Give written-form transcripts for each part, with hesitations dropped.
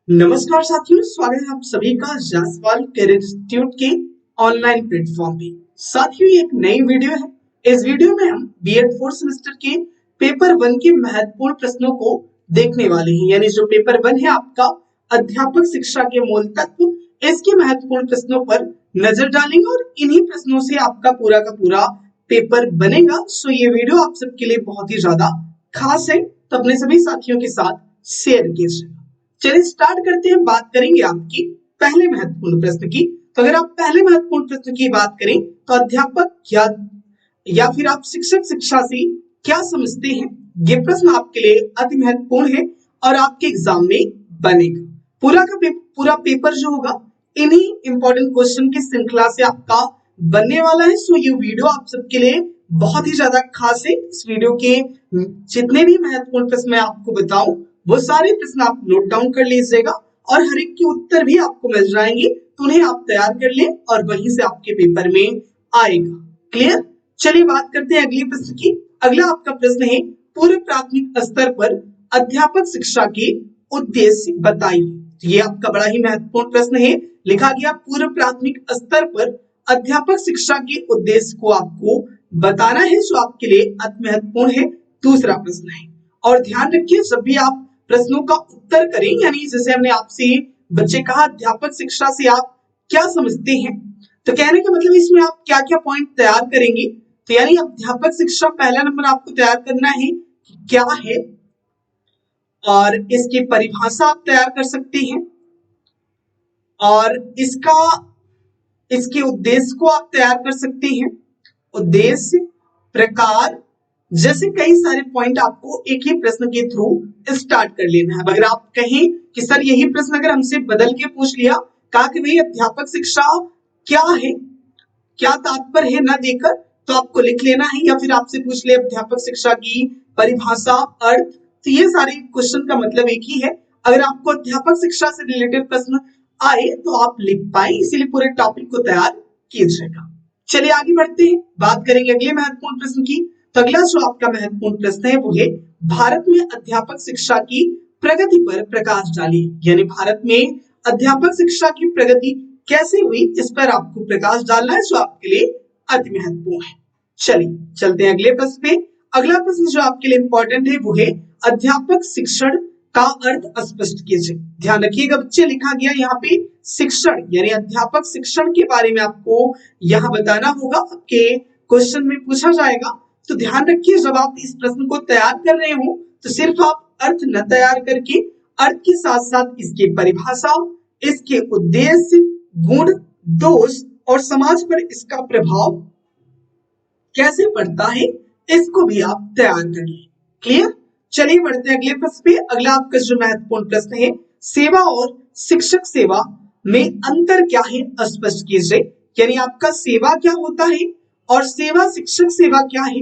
नमस्कार साथियों, स्वागत है आप सभी का जायसवाल करियर इंस्टीट्यूट के ऑनलाइन प्लेटफॉर्म पे। साथियों, ये एक नई वीडियो है। इस वीडियो में हम बीएड फोर्थ सेमेस्टर के पेपर 1 के महत्वपूर्ण प्रश्नों को देखने वाले हैं। यानी जो पेपर 1 है आपका अध्यापक शिक्षा के मूल तत्व, इसके महत्वपूर्ण प्रश्नों पर नजर डालेंगे और इन्हीं प्रश्नों से आपका पूरा का पूरा पेपर बनेगा। सो ये वीडियो आप सबके लिए बहुत ही ज्यादा खास है, तो अपने सभी साथियों के साथ शेयर कीजिए। चलिए स्टार्ट करते हैं। बात करेंगे आपकी पहले महत्वपूर्ण प्रश्न की। तो अगर आप पहले महत्वपूर्ण प्रश्न की बात करें तो अध्यापक या फिर आप शिक्षक शिक्षा से क्या समझते हैं, ये प्रश्न आपके लिए अति महत्वपूर्ण है और आपके एग्जाम में बनेगा। पूरा पेपर जो होगा इन्हीं इंपॉर्टेंट क्वेश्चन की श्रृंखला से आपका बनने वाला है। सो ये वीडियो आप सबके लिए बहुत ही ज्यादा खास है। इस वीडियो के जितने भी महत्वपूर्ण प्रश्न मैं आपको बताऊं वो सारे प्रश्न आप नोट डाउन कर लीजिएगा और हर एक के उत्तर भी आपको मिल जाएंगे, तो उन्हें आप तैयार कर लें और वहीं से आपके पेपर में आएगा। क्लियर? चलिए बात करते हैं अगले प्रश्न की। अगला आपका प्रश्न है, पूर्व प्राथमिक स्तर पर अध्यापक शिक्षा के उद्देश्य बताइए। तो ये आपका बड़ा ही महत्वपूर्ण प्रश्न है। लिखा गया पूर्व प्राथमिक स्तर पर अध्यापक शिक्षा के उद्देश्य को आपको बताना है, जो आपके लिए अति महत्वपूर्ण है। दूसरा प्रश्न है, और ध्यान रखिए जब भी आप प्रश्नों का उत्तर करें, यानी जैसे हमने आपसे बच्चे कहा अध्यापक शिक्षा से आप क्या समझते हैं, तो कहने का मतलब इसमें आप क्या क्या पॉइंट तैयार करेंगे। तो यानी अध्यापक शिक्षा पहला नंबर आपको तैयार करना है कि क्या है, और इसकी परिभाषा आप तैयार कर सकते हैं, और इसके उद्देश्य को आप तैयार कर सकते हैं। उद्देश्य, प्रकार, जैसे कई सारे पॉइंट आपको एक ही प्रश्न के थ्रू स्टार्ट कर लेना है। अगर आप कहें कि सर यही प्रश्न अगर हमसे बदल के पूछ लिया, कहा कि भाई अध्यापक शिक्षा क्या है, क्या तात्पर्य है न देकर, तो आपको लिख लेना है। या फिर आपसे पूछ ले अध्यापक शिक्षा की परिभाषा, अर्थ, तो ये सारे क्वेश्चन का मतलब एक ही है। अगर आपको अध्यापक शिक्षा से रिलेटेड प्रश्न आए तो आप लिख पाए, इसीलिए पूरे टॉपिक को तैयार कीजिएगा। चलिए आगे बढ़ते हैं, बात करेंगे अगले महत्वपूर्ण प्रश्न की। तो अगला जो आपका महत्वपूर्ण प्रश्न है वो है, भारत में अध्यापक शिक्षा की प्रगति पर प्रकाश डालिए। यानी भारत में अध्यापक शिक्षा की प्रगति कैसे हुई, इस पर आपको प्रकाश डालना है, जो आपके लिए अति महत्वपूर्ण है। चलिए चलते हैं अगले प्रश्न पे। अगला प्रश्न जो आपके लिए इंपॉर्टेंट है वो है, अध्यापक शिक्षण का अर्थ स्पष्ट कीजिए। ध्यान रखिएगा बच्चे, लिखा गया यहाँ पे शिक्षण, यानी अध्यापक शिक्षण के बारे में आपको यहाँ बताना होगा, आपके क्वेश्चन में पूछा जाएगा। तो ध्यान रखिए जब आप इस प्रश्न को तैयार कर रहे हो तो सिर्फ आप अर्थ न तैयार करके अर्थ के साथ साथ इसकी परिभाषा, इसके उद्देश्य, गुण, दोष और समाज पर इसका प्रभाव कैसे पड़ता है, इसको भी आप तैयार कर लें। क्लियर? चलिए बढ़ते हैं अगले प्रश्न पे। अगला आपका जो महत्वपूर्ण प्रश्न है, सेवा और शिक्षक सेवा में अंतर क्या है, स्पष्ट कीजिए। यानी आपका सेवा क्या होता है और सेवा शिक्षक सेवा क्या है,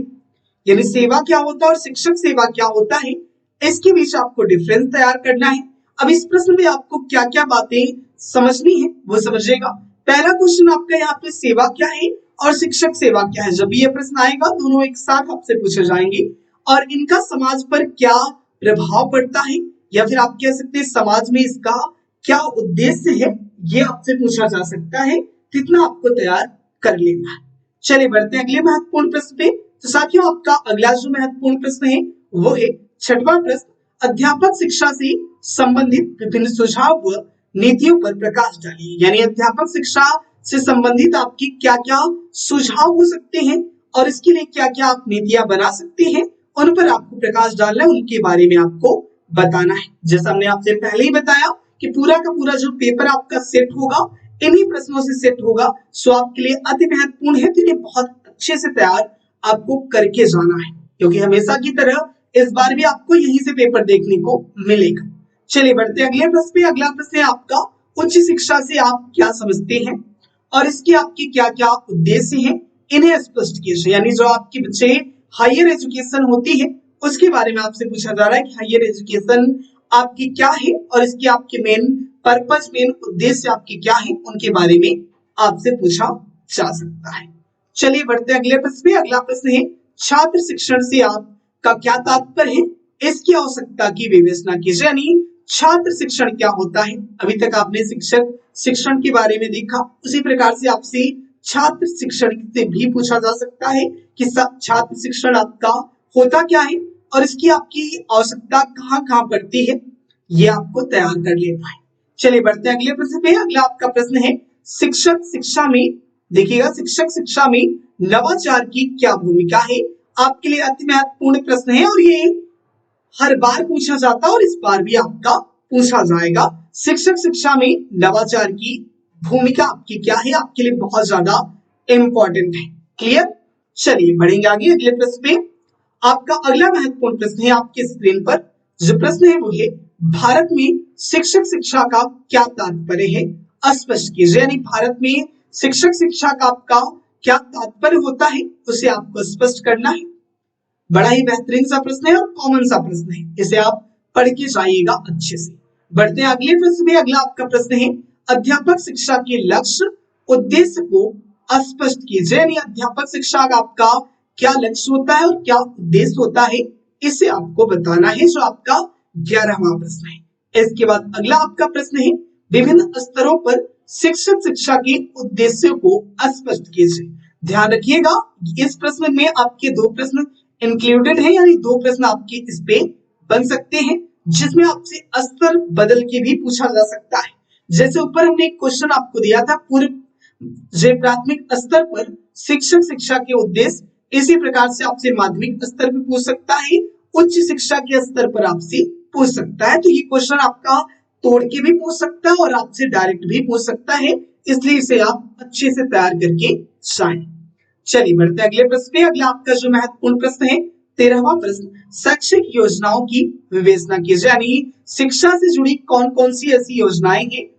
यानी सेवा क्या होता है और शिक्षक सेवा क्या होता है, इसके बीच आपको डिफरेंस तैयार करना है। अब इस प्रश्न में आपको क्या क्या बातें समझनी है वो समझिएगा। पहला क्वेश्चन आपका यहाँ पे सेवा क्या है और शिक्षक सेवा क्या है। जब ये प्रश्न आएगा दोनों एक साथ आपसे पूछे जाएंगे, और इनका समाज पर क्या प्रभाव पड़ता है, या फिर आप कह सकते हैं समाज में इसका क्या उद्देश्य है, ये आपसे पूछा जा सकता है। कितना आपको तैयार कर लेना है। चलिए बढ़ते हैं अगले महत्वपूर्ण प्रश्न पे। तो साथियों आपका अगला जो महत्वपूर्ण प्रश्न है वो है छठवां प्रश्न, अध्यापक शिक्षा से संबंधित विभिन्न सुझाव व नीतियों पर प्रकाश डालिए। यानी अध्यापक शिक्षा से संबंधित आपकी क्या क्या सुझाव हो सकते हैं और इसके लिए क्या क्या आप नीतियां बना सकते हैं, उन पर आपको प्रकाश डालना है, उनके बारे में आपको बताना है। जैसा हमने आपसे पहले ही बताया कि पूरा का पूरा जो पेपर आपका सेट होगा इन्हीं प्रश्नों से सेट होगा। सो आपके लिए अति महत्वपूर्ण है, तो इन्हें बहुत अच्छे से तैयार आपको करके जाना है, क्योंकि हमेशा की तरह इस बार भी आपको यहीं से पेपर देखने को मिलेगा। चलिए बढ़ते हैं अगले प्रश्न पे। अगला प्रश्न है आपका, उच्च शिक्षा से आप क्या समझते हैं और इसके आपके क्या क्या उद्देश्य हैं, इन्हें स्पष्ट कीजिए। यानी जो आपके बच्चे हायर एजुकेशन होती है उसके बारे में आपसे पूछा जा रहा है कि हायर एजुकेशन आपकी क्या है और इसके आपके मेन पर्पस, मेन उद्देश्य आपके क्या है, उनके बारे में आपसे पूछा जा सकता है। चलिए बढ़ते हैं अगले प्रश्न पे। अगला प्रश्न है, छात्र शिक्षण से आपका क्या तात्पर्य है, इसकी आवश्यकता की विवेचना कीजिए। यानी छात्र शिक्षण क्या होता है? अभी तक आपने शिक्षक शिक्षण के बारे में देखा, उसी प्रकार से आपसे छात्र शिक्षण से भी पूछा जा सकता है कि छात्र शिक्षण आपका होता क्या है और इसकी आपकी आवश्यकता कहाँ कहाँ पड़ती है, ये आपको तैयार कर लेना है। चलिए बढ़ते हैं अगले प्रश्न पे। अगला आपका प्रश्न है शिक्षक शिक्षा में, देखिएगा शिक्षक शिक्षा में नवाचार की क्या भूमिका है? आपके लिए अति महत्वपूर्ण प्रश्न है और ये हर बार पूछा जाता है और इस बार भी आपका पूछा जाएगा। शिक्षक शिक्षा में नवाचार की भूमिका आपकी क्या है, आपके लिए बहुत ज्यादा इंपॉर्टेंट है। क्लियर? चलिए बढ़ेंगे आगे अगले प्रश्न पे। आपका अगला महत्वपूर्ण प्रश्न है आपके स्क्रीन पर, जो प्रश्न है वो है भारत में शिक्षक शिक्षा का क्या तात्पर्य है? स्पष्ट कीजिए, यानी भारत में शिक्षक शिक्षा का आपका क्या तात्पर्य होता है, उसे आपको स्पष्ट करना है। बड़ा ही बेहतरीन सा प्रश्न है और कॉमन सा प्रश्न है, इसे आप पढ़ के जाइएगा अच्छे से। बढ़ते हैं अगले प्रश्न में। अगला आपका प्रश्न है अध्यापक शिक्षा के लक्ष्य उद्देश्य को स्पष्ट कीजिए, यानी अध्यापक शिक्षा का आपका क्या लक्ष्य होता है और क्या उद्देश्य होता है, इसे आपको बताना है, जो आपका 11वां प्रश्न है। इसके बाद अगला आपका प्रश्न है विभिन्न स्तरों पर शिक्षक शिक्षा के उद्देश्यों को स्पष्ट कीजिए। ध्यान रखिएगा इस प्रश्न में आपके दो प्रश्न इंक्लूडेड है, यानी दो प्रश्न आपके इस पे बन सकते हैं, जिसमें आपसे स्तर बदल के भी पूछा जा सकता है। जैसे ऊपर हमने एक क्वेश्चन आपको दिया था पूर्व प्राथमिक स्तर पर शिक्षक शिक्षा के उद्देश्य, इसी प्रकार से आपसे माध्यमिक स्तर पर पूछ सकता है, उच्च शिक्षा के स्तर पर आपसे पूछ सकता है। तो ये क्वेश्चन आपका तोड़ के भी पूछ सकता है और आपसे डायरेक्ट भी पूछ सकता है, इसलिए इसे आप अच्छे से तैयार करके जाएं। चलिए बढ़ते हैं अगले प्रश्न पे। अगला आपका जो महत्वपूर्ण प्रश्न है 13वां प्रश्न, शैक्षिक योजनाओं की विवेचना कीजिए, यानी शिक्षा से जुड़ी कौन कौन सी ऐसी योजनाएं हैं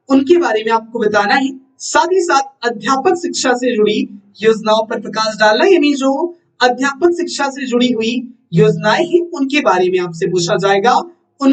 उनके बारे में आपको बताना है। साथ ही साथ अध्यापक शिक्षा से जुड़ी योजनाओं पर प्रकाश डालना, यानी जो अध्यापक शिक्षा से जुड़ी हुई योजनाएं हैं उनके बारे में आपसे पूछा जाएगा, उन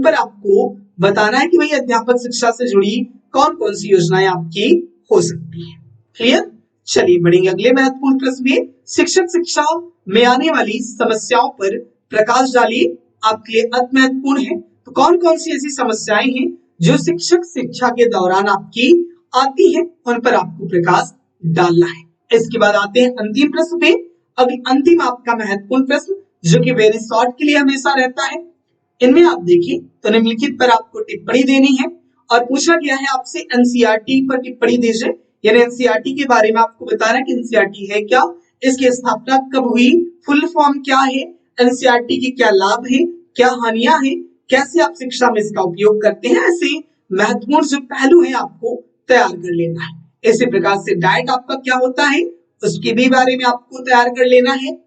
पर आपको बताना है कि भाई अध्यापक शिक्षा से जुड़ी कौन कौन सी योजनाएं आपकी हो सकती है। क्लियर? चलिए बढ़ेंगे अगले महत्वपूर्ण प्रश्न में। शिक्षक शिक्षा में आने वाली समस्याओं पर प्रकाश डालिए, आपके लिए अति महत्वपूर्ण है। तो कौन कौन सी ऐसी समस्याएं हैं जो शिक्षक शिक्षा के दौरान आपकी आती है, उन पर आपको प्रकाश डालना है। इसके बाद आते हैं अंतिम प्रश्न पे। अभी अंतिम आपका महत्वपूर्ण प्रश्न जो कि वेरी शॉर्ट के लिए हमेशा रहता है, इनमें आप देखिए तो निम्नलिखित पर आपको टिप्पणी देनी है और पूछा गया है आपसे एनसीईआरटी पर टिप्पणी दीजिए, यानी एनसीईआरटी के बारे में आपको बताना है कि एनसीईआरटी है क्या, इसकी स्थापना कब हुई, फुल फॉर्म क्या है, एनसीईआरटी के क्या लाभ है, क्या हानियां हैं, कैसे आप शिक्षा में इसका उपयोग करते हैं। ऐसे महत्वपूर्ण जो पहलू है आपको तैयार कर लेना है। इसी प्रकार से डाइट आपका क्या होता है उसके भी बारे में आपको तैयार कर लेना है।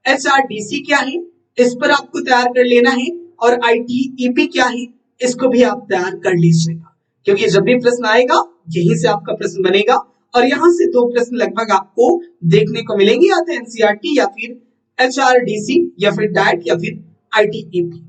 एचआरडीसी क्या है इस पर आपको तैयार कर लेना है, और आईटीईपी क्या है इसको भी आप तैयार कर लीजिएगा, क्योंकि जब भी प्रश्न आएगा यहीं से आपका प्रश्न बनेगा और यहाँ से दो प्रश्न लगभग आपको देखने को मिलेंगे, या तो एनसीईआरटी या फिर एचआरडीसी या फिर डाइट या फिर आईटीईपी।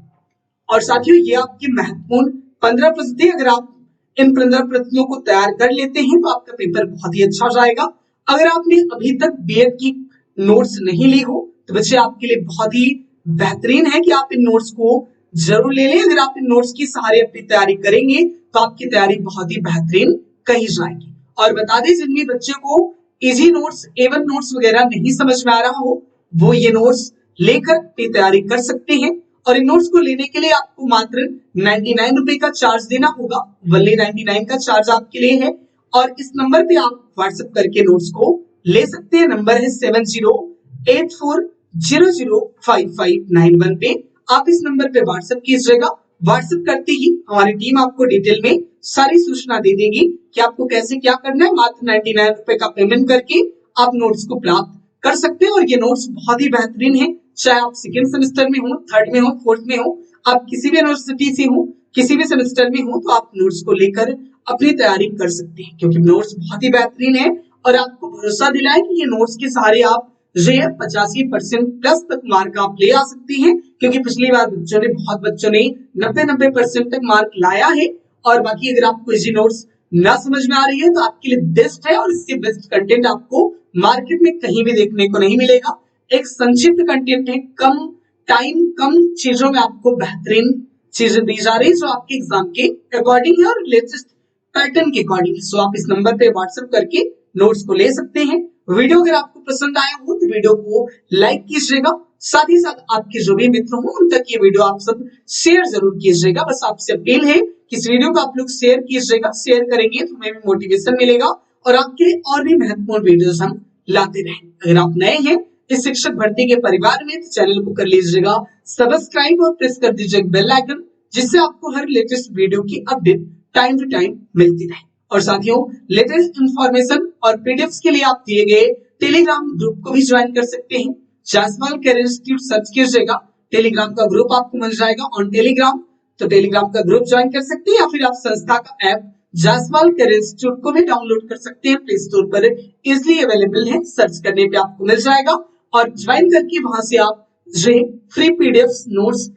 और साथियों ये आपके महत्वपूर्ण 15 प्रश्न थे। अगर आप इन 15 प्रश्नों को तैयार कर लेते हैं तो आपका पेपर बहुत ही अच्छा जाएगा। अगर आपने अभी तक बीएड की नोट्स नहीं ली हो तो बच्चे आपके लिए बहुत ही बेहतरीन है कि आप इन नोट्स को जरूर ले लें। अगर आप इन नोट्स की सहारे अपनी तैयारी करेंगे तो आपकी तैयारी बहुत ही बेहतरीन कही जाएगी। और बता दें जिन भी बच्चे को इजी नोट्स A1 नोट्स वगैरह नहीं समझ में आ रहा हो वो ये नोट्स लेकर अपनी तैयारी कर सकते हैं, और इन नोट्स को लेने के लिए आपको मात्र 99 रुपए का चार्ज देना होगा। वनली 99 का चार्ज आपके लिए है, और इस नंबर पे आप व्हाट्सएप करके नोट्स को ले सकते हैं। नंबर है 7084005591 पे। आप इस नंबर पे व्हाट्सएप कीजिएगा। व्हाट्सएप करते ही हमारी टीम आपको डिटेल में सारी सूचना दे देगी कि आपको कैसे क्या करना है। मात्र 99 रुपए का पेमेंट करके आप नोट्स को प्राप्त कर सकते हैं, और ये नोट्स बहुत ही बेहतरीन है। चाहे आप सेकेंड सेमेस्टर में हो, थर्ड में हो, फोर्थ में हो, आप किसी भी यूनिवर्सिटी से हो, किसी भी सेमेस्टर में हो, तो आप नोट्स को लेकर अपनी तैयारी कर सकते हैं, क्योंकि नोट्स बहुत ही बेहतरीन है। और आपको भरोसा दिलाए कि ये नोट्स के सहारे आप 85% प्लस तक मार्क आप ले आ सकते हैं, क्योंकि पिछली बार बहुत बच्चों ने 90% तक मार्क लाया है। और बाकी अगर आपको इजी नोट्स ना समझ में आ रही है तो आपके लिए बेस्ट है, और इससे बेस्ट कंटेंट आपको मार्केट में कहीं भी देखने को नहीं मिलेगा। एक संक्षिप्त कंटेंट है, कम टाइम कम चीजों में आपको बेहतरीन चीजें दी जा रही है जो आपके एग्जाम के अकॉर्डिंग है और लेटेस्ट पैटर्न के अकॉर्डिंग है। सो आप इस नंबर पे व्हाट्सएप करके नोट्स को ले सकते हैं। वीडियो अगर आपको पसंद आया हो तो वीडियो को लाइक कीजिएगा, साथ ही साथ आपके जो भी मित्र हो उन तक ये वीडियो आप सब शेयर जरूर कीजिएगा। बस आपसे अपील है कि इस वीडियो को आप लोग शेयर कीजिएगा, शेयर करेंगे तो हमें भी मोटिवेशन मिलेगा और आपके लिए और भी महत्वपूर्ण वीडियोस हम लाते रहेंगे। अगर आप नए हैं इस शिक्षक भर्ती के परिवार में तो चैनल को कर लीजिएगा सब्सक्राइब और प्रेस कर दीजिए बेल आइकन, जिससे आपको हर लेटेस्ट वीडियो की अपडेट टाइम टू टाइम मिलती रहे। और साथियों लेटेस्ट इंफॉर्मेशन और पीडीएफ के लिए आप दिए गए टेलीग्राम ग्रुप को भी ज्वाइन कर सकते हैं। जायसवाल कैरियर इंस्टीट्यूट सर्च कीजिएगा, टेलीग्राम का ग्रुप आपको मिल जाएगा ऑन टेलीग्राम, तो टेलीग्राम का ग्रुप ज्वाइन कर सकते हैं या फिर आप संस्था का ऐप जायसवाल कैरियर इंस्टीट्यूट को भी डाउनलोड कर सकते हैं। प्ले स्टोर पर इजिली अवेलेबल है, सर्च करने पे आपको मिल जाएगा और ज्वाइन करके वहां से आप फ्री पीडीएफ नोट्स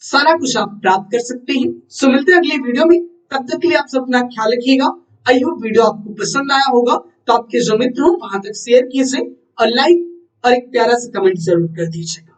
सारा कुछ आप प्राप्त कर सकते हैं। सो मिलते हैं अगले वीडियो में, तब तक के लिए आप सब अपना ख्याल रखिएगा। आई होप वीडियो आपको पसंद आया होगा, तो आपके जो मित्र हो वहां तक शेयर कीजिए और लाइक और एक प्यारा सा कमेंट जरूर कर दीजिएगा।